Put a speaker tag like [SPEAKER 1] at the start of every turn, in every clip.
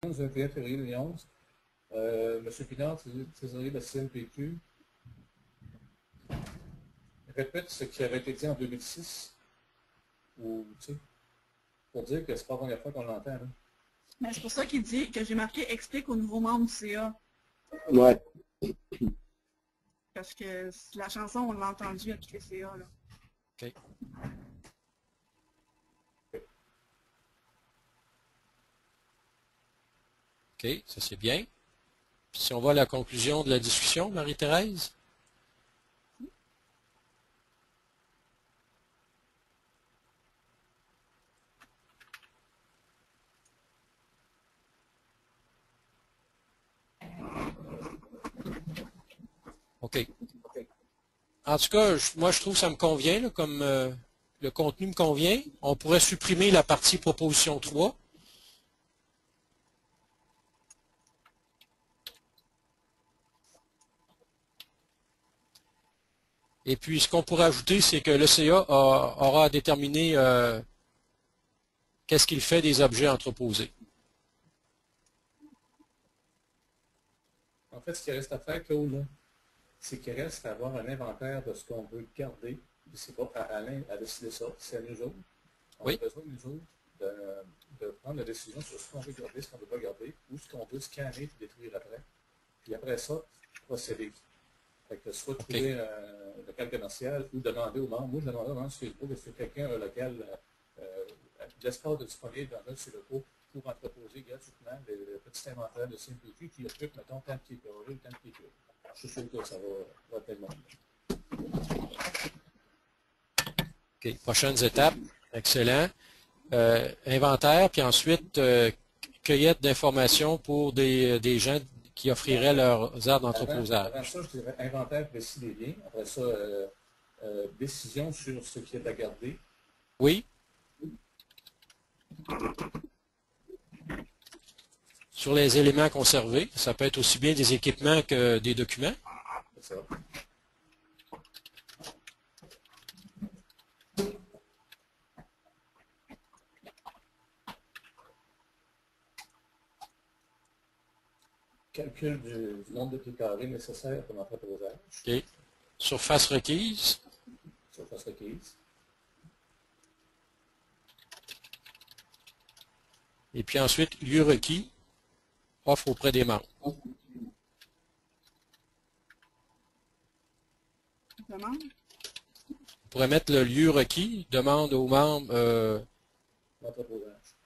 [SPEAKER 1] 21 février 2011. M. Pinard, trésorier de la CNPQ, répète ce qui avait été dit en 2006, ou, tu sais, pour dire que c'est pas la première fois qu'on l'entend. Là.
[SPEAKER 2] Mais c'est pour ça qu'il dit que j'ai marqué explique aux nouveaux membres du CA.
[SPEAKER 3] Ouais.
[SPEAKER 2] Parce que la chanson, on l'a entendue à tous les CA. Là.
[SPEAKER 4] OK. OK, ça c'est bien. Puis si on voit la conclusion de la discussion, Marie-Thérèse? OK. En tout cas, moi je trouve que ça me convient, là, comme le contenu me convient. On pourrait supprimer la partie proposition 3. Et puis, ce qu'on pourrait ajouter, c'est que le CA aura à déterminer qu'est-ce qu'il fait des objets entreposés.
[SPEAKER 1] En fait, ce qui reste à faire, Claude, c'est qu'il reste à avoir un inventaire de ce qu'on veut garder. C'est pas à Alain à décider ça, c'est à nous autres. On a besoin, nous autres, de prendre la décision sur ce qu'on veut garder, ce qu'on ne veut pas garder, ou ce qu'on veut scanner et détruire après. Puis après ça, procéder. Fait que soit trouver un local commercial ou demander aux membres. Moi, je demandais aux membres sur Facebook est-ce que quelqu'un a un local, l'espace de disponible dans un de ces locaux pour entreposer gratuitement le petit inventaire de CNPQ qui occupe, mettons, tant de pieds carrés ou tant de pieds cubes. Je suis sûr que ça va tellement bien.
[SPEAKER 4] OK. Prochaines étapes. Excellent. Inventaire, puis ensuite, cueillette d'informations pour des gens qui offriraient leurs aires d'entreposage.
[SPEAKER 1] Avant ça, je dirais inventaire précis des biens. Après ça, décision sur ce qui est à garder.
[SPEAKER 4] Oui. Sur les éléments conservés. Ça peut être aussi bien des équipements que des documents.
[SPEAKER 1] C'est ça. Calcul du nombre de pieds carrés nécessaires pour l'entreposage.
[SPEAKER 4] OK. Surface requise.
[SPEAKER 1] Surface requise.
[SPEAKER 4] Et puis ensuite, lieu requis, offre auprès des membres.
[SPEAKER 2] Demande.
[SPEAKER 4] On pourrait mettre le lieu requis, demande aux membres.
[SPEAKER 1] L'entreposage.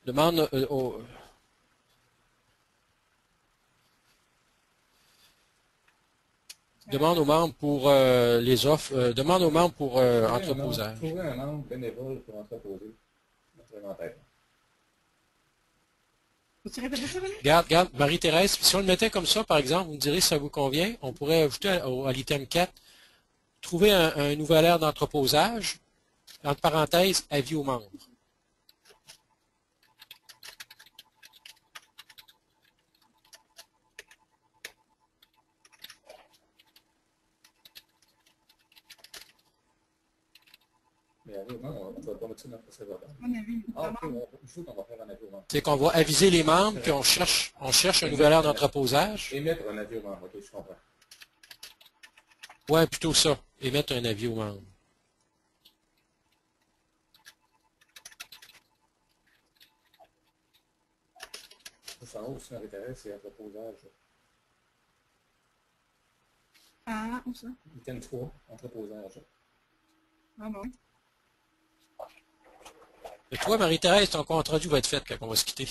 [SPEAKER 4] Demande demande aux membres pour les offres. Demande aux membres pour entreposage.
[SPEAKER 1] Trouver un membre bénévole pour entreposer notre inventaire.
[SPEAKER 2] Peux-tu répéter ça, René?
[SPEAKER 4] Regarde, Marie-Thérèse, si on le mettait comme ça, par exemple, vous me direz si ça vous convient, on pourrait ajouter à l'item 4, trouver un nouvel aire d'entreposage, entre parenthèses, avis aux membres.
[SPEAKER 1] Mais avis aux membres, on ne va pas mettre ça dans le procès verbal.
[SPEAKER 2] Un avis.
[SPEAKER 1] Ah, ok, il faut qu'on va faire un avis aux membres.
[SPEAKER 4] C'est qu'on va aviser les membres, puis on cherche un nouvel aire d'entreposage.
[SPEAKER 1] Émettre un avis aux membres, ok, je comprends.
[SPEAKER 4] Ouais, plutôt ça, émettre un avis aux membres.
[SPEAKER 1] Ça en haut aussi, Marie-Thérèse, c'est entreposage.
[SPEAKER 2] Ah, où ça?
[SPEAKER 1] Item 3, entreposage.
[SPEAKER 2] Ah bon.
[SPEAKER 4] Et toi, Marie-Thérèse, ton compte rendu va être fait quand on va se quitter.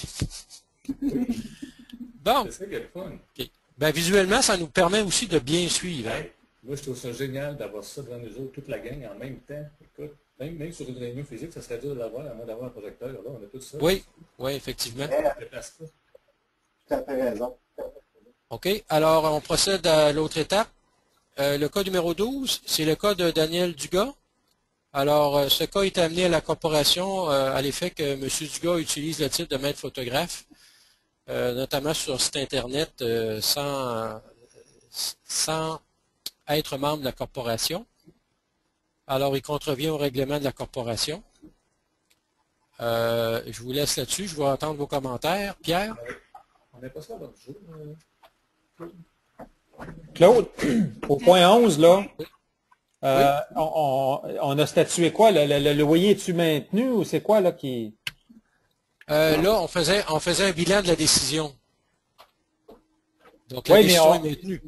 [SPEAKER 4] Bon.
[SPEAKER 1] C'est ça qui est le fun.
[SPEAKER 4] Okay. Ben, visuellement, ça nous permet aussi de bien suivre. Hein?
[SPEAKER 1] Moi, je trouve ça génial d'avoir ça devant nous autres, toute la gang en même temps. Écoute, même sur une réunion physique, ça serait dur de l'avoir, à moins d'avoir un projecteur. Là, on a tout ça.
[SPEAKER 4] Oui, oui, effectivement.
[SPEAKER 3] Tu as raison.
[SPEAKER 4] OK. Alors, on procède à l'autre étape. Le cas numéro 12, c'est le cas de Daniel Dugas. Alors, ce cas est amené à la corporation à l'effet que M. Dugas utilise le titre de maître photographe, notamment sur un site Internet sans être membre de la corporation. Alors, il contrevient au règlement de la corporation. Je vous laisse là-dessus. Je vais entendre vos commentaires. Pierre?
[SPEAKER 1] On n'est pas ça l'autre jour.
[SPEAKER 5] Claude, au point 11, là,
[SPEAKER 4] Oui.
[SPEAKER 5] on a statué quoi? Le loyer est-tu maintenu ou c'est quoi là qui...
[SPEAKER 4] Là, on faisait un bilan de la décision. Donc, la
[SPEAKER 5] Oui, mais
[SPEAKER 4] décision est maintenue.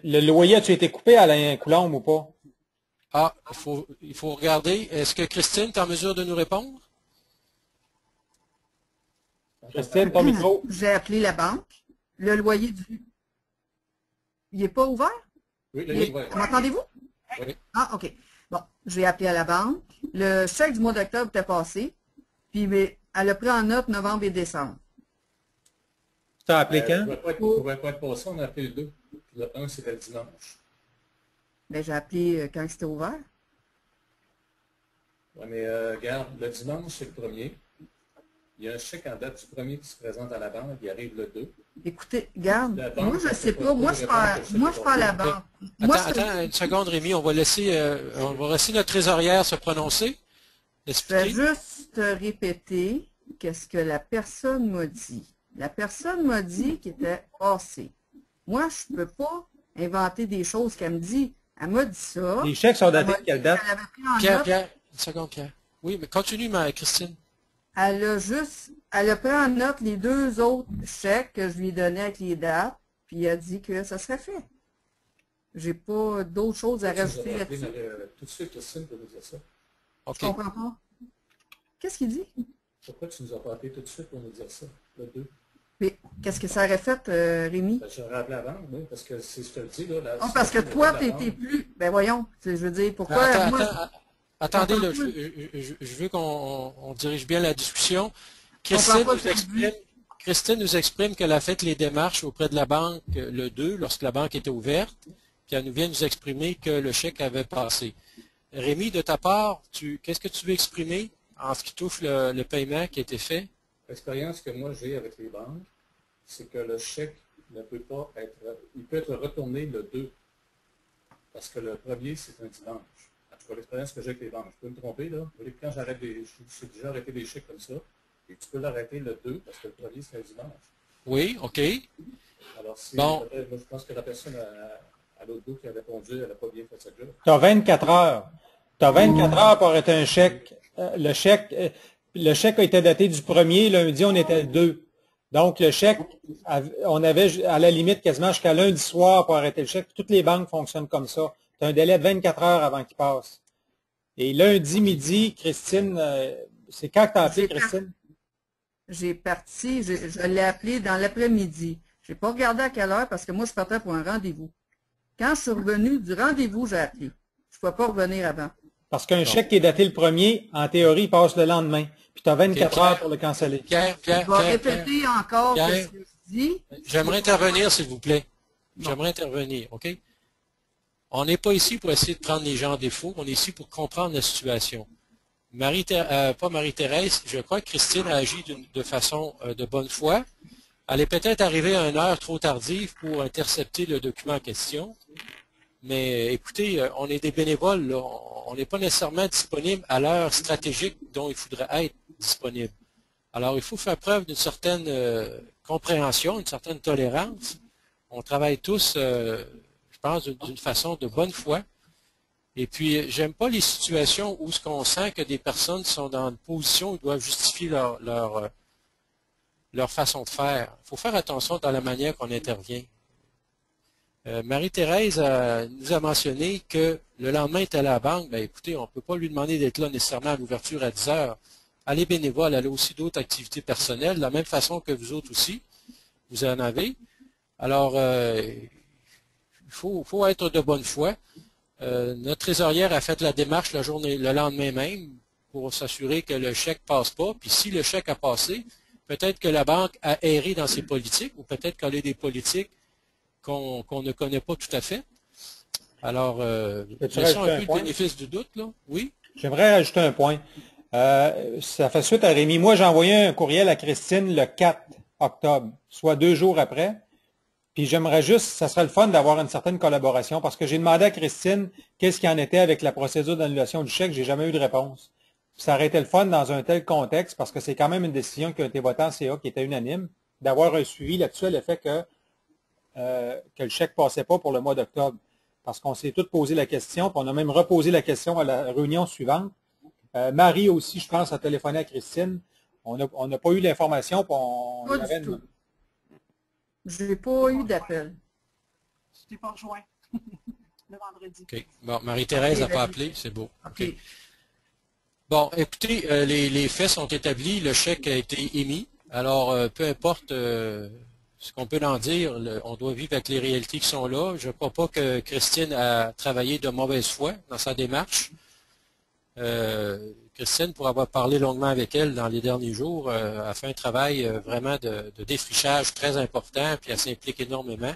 [SPEAKER 5] le loyer a-tu été coupé à Alain Coulombe ou pas?
[SPEAKER 4] Ah, il faut regarder. Est-ce que Christine est en mesure de nous répondre?
[SPEAKER 5] Christine, ton micro.
[SPEAKER 2] J'ai appelé la banque. Le loyer il n'est pas ouvert?
[SPEAKER 1] Oui, là,
[SPEAKER 2] M'entendez-vous?
[SPEAKER 1] Oui.
[SPEAKER 2] Ah, OK. Bon, j'ai appelé à la banque. Le chèque du mois d'octobre était passé. Puis elle a pris en note novembre et décembre.
[SPEAKER 5] Tu as appelé quand?
[SPEAKER 1] Il ne pouvait pas être passé, on a appelé le 2. Puis le 1, c'était le dimanche.
[SPEAKER 2] Ben, j'ai appelé quand c'était ouvert.
[SPEAKER 1] Oui, mais regarde, le dimanche, c'est le 1er. Il y a un chèque en date du 1er qui se présente à la banque, il arrive le 2.
[SPEAKER 2] Écoutez, regarde,
[SPEAKER 1] banque,
[SPEAKER 2] moi, je ne sais pas. Moi, je suis à la banque. Moi,
[SPEAKER 4] Attends une seconde, Rémi. On va laisser notre trésorière se prononcer.
[SPEAKER 2] Je vais juste répéter qu'est-ce que la personne m'a dit. La personne m'a dit qu'il était passé. Moi, je ne peux pas inventer des choses qu'elle me dit. Elle m'a dit ça.
[SPEAKER 5] Les chèques sont datés de quelle date?
[SPEAKER 4] Pierre, une seconde, Pierre. Oui, mais continue, Christine.
[SPEAKER 2] Elle a pris en note les 2 autres chèques que je lui ai donnés avec les dates, puis elle a dit que ça serait fait. J'ai pas d'autres choses à rajouter là-dessus.
[SPEAKER 1] Tout de suite, Christine peut nous dire ça.
[SPEAKER 4] Okay.
[SPEAKER 2] Je comprends pas. Qu'est-ce qu'il dit?
[SPEAKER 1] Pourquoi tu nous as pas appelé tout de suite pour nous dire ça, le 2?
[SPEAKER 2] Mais qu'est-ce que ça aurait fait, Rémi?
[SPEAKER 1] Ben, j'aurais appelé avant, oui, parce que si je te le dis, là...
[SPEAKER 2] Parce que toi, t'es plus... Ben voyons, je veux dire, pourquoi...
[SPEAKER 4] Attendez, là, je veux qu'on dirige bien la discussion. Christine nous exprime qu'elle a fait les démarches auprès de la banque le 2, lorsque la banque était ouverte, puis elle nous vient nous exprimer que le chèque avait passé. Rémi, de ta part, qu'est-ce que tu veux exprimer en ce qui touche le paiement qui a été fait?
[SPEAKER 1] L'expérience que moi j'ai avec les banques, c'est que le chèque ne peut pas être... Il peut être retourné le 2, parce que le 1er, c'est un dimanche. En tout cas, l'expérience que j'ai avec les banques. Je peux me tromper, là. Quand j'arrête j'ai déjà arrêté des chèques comme ça, et tu peux l'arrêter le 2, parce que le 1er, c'est un dimanche.
[SPEAKER 4] Oui, OK.
[SPEAKER 1] Alors,
[SPEAKER 4] Bon.
[SPEAKER 1] Je pense que la personne à l'autre bout qui a répondu, elle n'a pas bien fait sa job.
[SPEAKER 5] Tu as 24 heures. Tu as 24 heures pour arrêter un chèque. Le chèque a été daté du 1er, lundi, on était le 2. Donc, le chèque, on avait à la limite quasiment jusqu'à lundi soir pour arrêter le chèque. Toutes les banques fonctionnent comme ça. Tu as un délai de 24 heures avant qu'il passe. Et lundi midi, Christine, c'est quand que tu as appelé, Christine?
[SPEAKER 2] Je l'ai appelé dans l'après-midi. Je n'ai pas regardé à quelle heure parce que moi, je partais pour un rendez-vous. Quand je suis revenu du rendez-vous, j'ai appelé. Je ne pouvais pas revenir avant.
[SPEAKER 5] Parce qu'un chèque qui est daté le 1er, en théorie, il passe le lendemain. Puis tu as 24 heures pour le canceller.
[SPEAKER 4] Pierre,
[SPEAKER 2] je vais répéter encore ce que je dis.
[SPEAKER 4] J'aimerais intervenir, s'il vous plaît. J'aimerais intervenir, OK? On n'est pas ici pour essayer de prendre les gens en défaut. On est ici pour comprendre la situation. Pas Marie-Thérèse, je crois que Christine a agi de façon de bonne foi. Elle est peut-être arrivée à une heure trop tardive pour intercepter le document en question. Mais écoutez, on est des bénévoles, là. On n'est pas nécessairement disponible à l'heure stratégique dont il faudrait être disponible. Alors, il faut faire preuve d'une certaine compréhension, une certaine tolérance. On travaille tous, je pense, d'une façon de bonne foi. Et puis, j'aime pas les situations où ce qu'on sent que des personnes sont dans une position où ils doivent justifier leur façon de faire. Il faut faire attention dans la manière qu'on intervient. Marie-Thérèse nous a mentionné que le lendemain, elle était à la banque. Ben, écoutez, on ne peut pas lui demander d'être là nécessairement à l'ouverture à 10 heures. Elle est bénévole, elle a aussi d'autres activités personnelles, de la même façon que vous autres aussi. Vous en avez. Alors, il faut être de bonne foi. Notre trésorière a fait la démarche le lendemain même pour s'assurer que le chèque ne passe pas. Puis si le chèque a passé, peut-être que la banque a erré dans ses politiques ou peut-être qu'elle a des politiques qu'on ne connaît pas tout à fait. Alors, laissons un peu le bénéfice du doute, là. Oui?
[SPEAKER 5] J'aimerais rajouter un point. Ça fait suite à Rémi. Moi, j'ai envoyé un courriel à Christine le 4 octobre, soit 2 jours après. Puis j'aimerais juste, ça serait le fun d'avoir une certaine collaboration parce que j'ai demandé à Christine qu'est-ce qu'il en était avec la procédure d'annulation du chèque. J'ai jamais eu de réponse. ça aurait été le fun dans un tel contexte, parce que c'est quand même une décision qui a été votée en CA, qui était unanime, d'avoir un suivi là-dessus, le fait que le chèque ne passait pas pour le mois d'octobre. Parce qu'on s'est tous posé la question, puis on a même reposé la question à la réunion suivante. Marie aussi, je pense, a téléphoné à Christine. On n'a pas eu l'information, puis on
[SPEAKER 2] Pas
[SPEAKER 5] avait
[SPEAKER 2] du tout. Je n'ai pas eu d'appel.
[SPEAKER 6] Je t'ai pas rejoint le vendredi.
[SPEAKER 4] OK. Bon, Marie-Thérèse n'a pas appelé, c'est beau. OK. Bon, écoutez, les faits sont établis, le chèque a été émis. Alors, peu importe ce qu'on peut en dire, on doit vivre avec les réalités qui sont là. Je ne crois pas que Christine a travaillé de mauvaise foi dans sa démarche. Christine, pour avoir parlé longuement avec elle dans les derniers jours, a fait un travail vraiment de défrichage très important, puis elle s'implique énormément.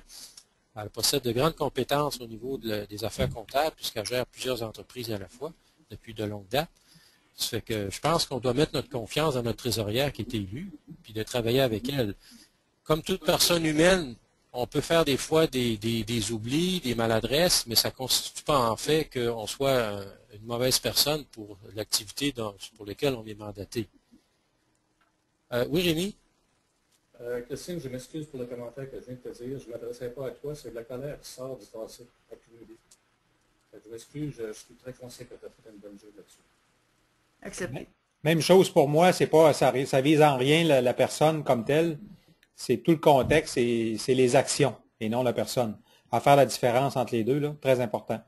[SPEAKER 4] Elle possède de grandes compétences au niveau des affaires comptables, puisqu'elle gère plusieurs entreprises à la fois depuis de longues dates. Ça fait que je pense qu'on doit mettre notre confiance dans notre trésorière qui est élue, puis de travailler avec elle. Comme toute personne humaine, on peut faire des fois des oublis, des maladresses, mais ça ne constitue pas en fait qu'on soit une mauvaise personne pour l'activité pour laquelle on est mandaté. Oui, Rémi?
[SPEAKER 1] Christine, je m'excuse pour le commentaire que je viens de te dire. Je ne m'adressais pas à toi, c'est de la colère qui sort du passé accumulé. Je m'excuse, je suis très conscient que tu as fait une bonne jeu là-dessus.
[SPEAKER 2] Accepté.
[SPEAKER 5] Même chose pour moi, c'est pas ça vise en rien la personne comme telle. C'est tout le contexte et c'est les actions et non la personne. À faire la différence entre les deux, là, très important.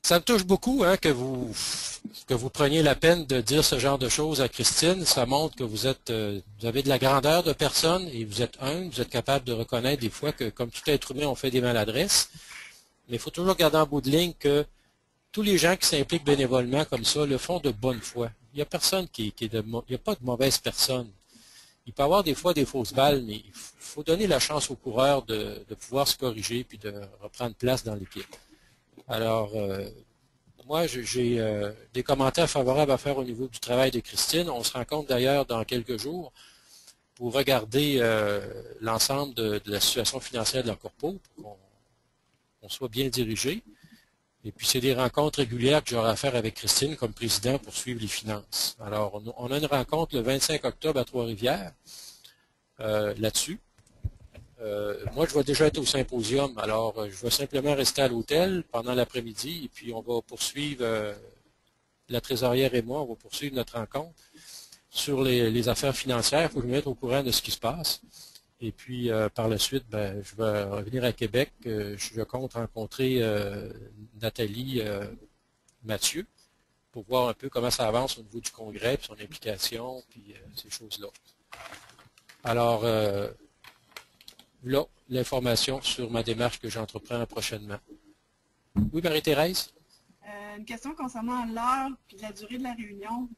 [SPEAKER 4] Ça me touche beaucoup hein, que vous preniez la peine de dire ce genre de choses à Christine. Ça montre que vous avez de la grandeur de personne et vous êtes humble, vous êtes capable de reconnaître des fois que, comme tout être humain, on fait des maladresses. Mais il faut toujours garder en bout de ligne que tous les gens qui s'impliquent bénévolement comme ça le font de bonne foi. Il n'y a personne il n'y a pas de mauvaise personne. Il peut y avoir des fois des fausses balles, mais il faut donner la chance aux coureurs de pouvoir se corriger puis de reprendre place dans l'équipe. Alors, moi, j'ai des commentaires favorables à faire au niveau du travail de Christine. On se rencontre d'ailleurs dans quelques jours pour regarder l'ensemble de la situation financière de la Corpo, pour qu'on soit bien dirigé. Et puis, c'est des rencontres régulières que j'aurai à faire avec Christine comme président pour suivre les finances. Alors, on a une rencontre le 25 octobre à Trois-Rivières là-dessus. Moi, je vais déjà être au symposium. Alors, je vais simplement rester à l'hôtel pendant l'après-midi et puis on va poursuivre, la trésorière et moi, on va poursuivre notre rencontre sur les affaires financières. Il faut que je me mette au courant de ce qui se passe. Et puis, par la suite, je vais revenir à Québec. Je compte rencontrer Nathalie Mathieu pour voir un peu comment ça avance au niveau du congrès, puis son implication, puis ces choses-là. Alors, là, l'information sur ma démarche que j'entreprends prochainement. Oui, Marie-Thérèse?
[SPEAKER 6] Une question concernant l'heure et la durée de la réunion.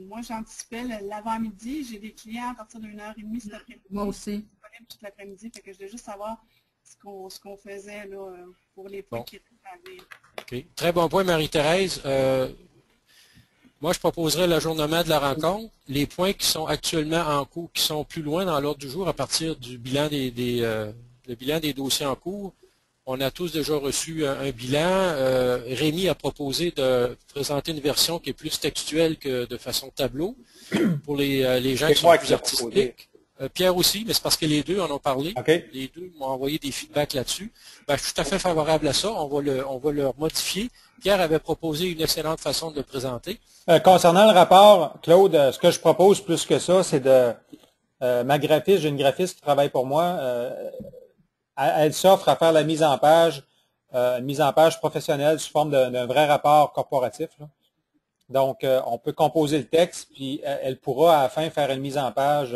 [SPEAKER 6] Moi, j'anticipais l'avant-midi. J'ai des clients à partir d'une heure et demie cet après-midi.
[SPEAKER 2] Moi aussi.
[SPEAKER 6] Toute l'après-midi, fait que je voulais juste savoir ce qu'on faisait là, pour les points qui restent à venir.
[SPEAKER 4] OK. Très bon point, Marie-Thérèse. Moi, je proposerais l'ajournement de la rencontre. Les points qui sont actuellement en cours, qui sont plus loin dans l'ordre du jour à partir du bilan le bilan des dossiers en cours. On a tous déjà reçu un bilan. Rémi a proposé de présenter une version qui est plus textuelle que de façon tableau pour les gens qui sont plus artistiques. Pierre aussi, mais c'est parce que les deux en ont parlé.
[SPEAKER 5] Okay.
[SPEAKER 4] Les deux m'ont envoyé des feedbacks là-dessus. Je suis tout à fait favorable à ça. On va le modifier. Pierre avait proposé une excellente façon de le présenter.
[SPEAKER 5] Concernant le rapport, Claude, ce que je propose plus que ça, c'est ma graphiste, j'ai une graphiste qui travaille pour moi. Elle s'offre à faire la mise en page, une mise en page professionnelle sous forme d'un vrai rapport corporatif, là. Donc, on peut composer le texte, puis elle pourra à la fin faire une mise en page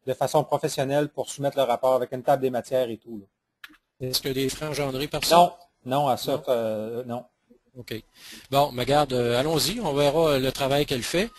[SPEAKER 5] de façon professionnelle pour soumettre le rapport avec une table des matières et tout.
[SPEAKER 4] Est-ce que des frais engendrés par ça?
[SPEAKER 5] Non, à ça, non.
[SPEAKER 4] OK. Bon, mais regarde, allons-y, on verra le travail qu'elle fait.